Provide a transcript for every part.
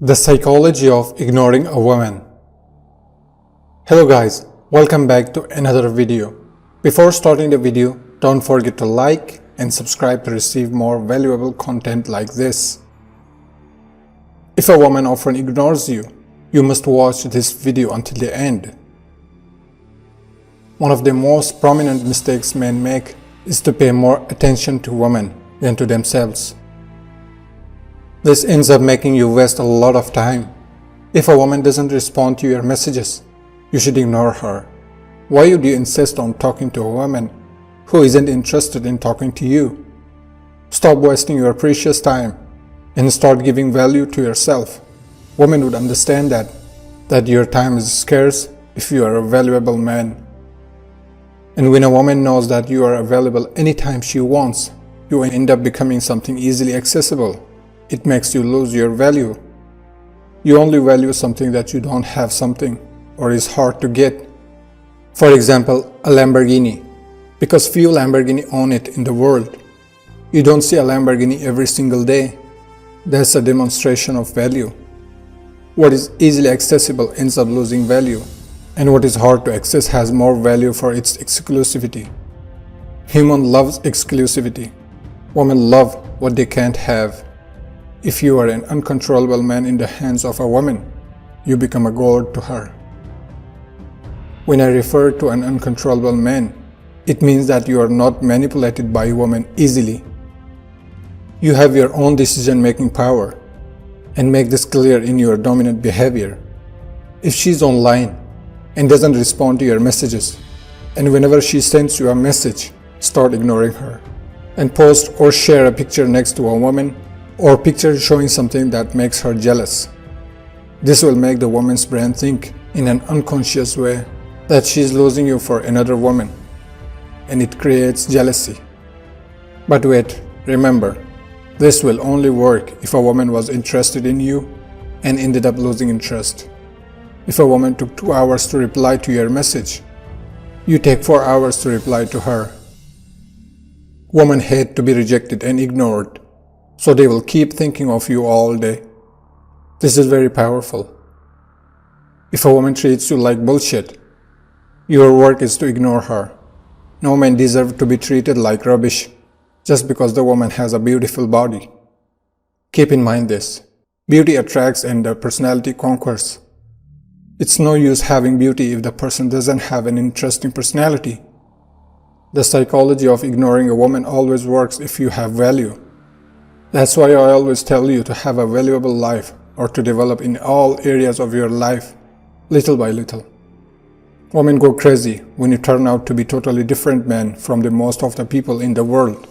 The psychology of ignoring a woman. Hello guys, welcome back to another video. Before starting the video, don't forget to like and subscribe to receive more valuable content like this. If a woman often ignores you, you must watch this video until the end. One of the most prominent mistakes men make is to pay more attention to women than to themselves. This ends up making you waste a lot of time. If a woman doesn't respond to your messages, you should ignore her. Why would you insist on talking to a woman who isn't interested in talking to you? Stop wasting your precious time and start giving value to yourself. Women would understand that your time is scarce if you are a valuable man. And when a woman knows that you are available anytime she wants, you end up becoming something easily accessible. It makes you lose your value. You only value something that you don't have something or is hard to get. For example, a Lamborghini. Because few Lamborghini own it in the world. You don't see a Lamborghini every single day. That's a demonstration of value. What is easily accessible ends up losing value, and what is hard to access has more value for its exclusivity. Human loves exclusivity. Women love what they can't have. If you are an uncontrollable man in the hands of a woman, you become a god to her. When I refer to an uncontrollable man, it means that you are not manipulated by a woman easily. You have your own decision-making power, and make this clear in your dominant behavior. If she's online and doesn't respond to your messages, and whenever she sends you a message, start ignoring her, and post or share a picture next to a woman or picture showing something that makes her jealous. This will make the woman's brain think in an unconscious way that she is losing you for another woman, and it creates jealousy. But wait, remember, this will only work if a woman was interested in you and ended up losing interest. If a woman took 2 hours to reply to your message, you take 4 hours to reply to her. Women hate to be rejected and ignored, so they will keep thinking of you all day. This is very powerful. If a woman treats you like bullshit, your work is to ignore her. No man deserves to be treated like rubbish just because the woman has a beautiful body. Keep in mind this. Beauty attracts and the personality conquers. It's no use having beauty if the person doesn't have an interesting personality. The psychology of ignoring a woman always works if you have value. That's why I always tell you to have a valuable life or to develop in all areas of your life, little by little. Women go crazy when you turn out to be totally different men from the most of the people in the world.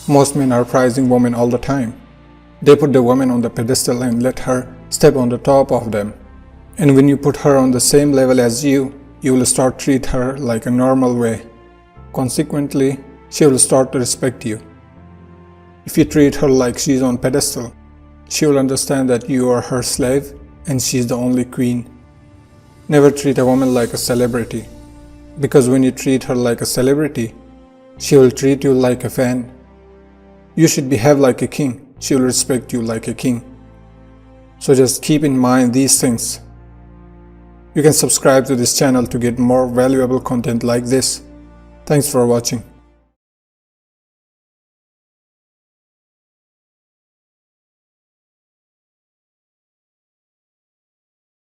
Most men are prizing women all the time. They put the woman on the pedestal and let her step on the top of them. And when you put her on the same level as you will start to treat her like a normal way. Consequently, she will start to respect you. If you treat her like she's on pedestal, she will understand that you are her slave and she's the only queen. Never treat a woman like a celebrity, because when you treat her like a celebrity, she will treat you like a fan. You should behave like a king, she will respect you like a king. So just keep in mind these things. You can subscribe to this channel to get more valuable content like this. Thanks for watching.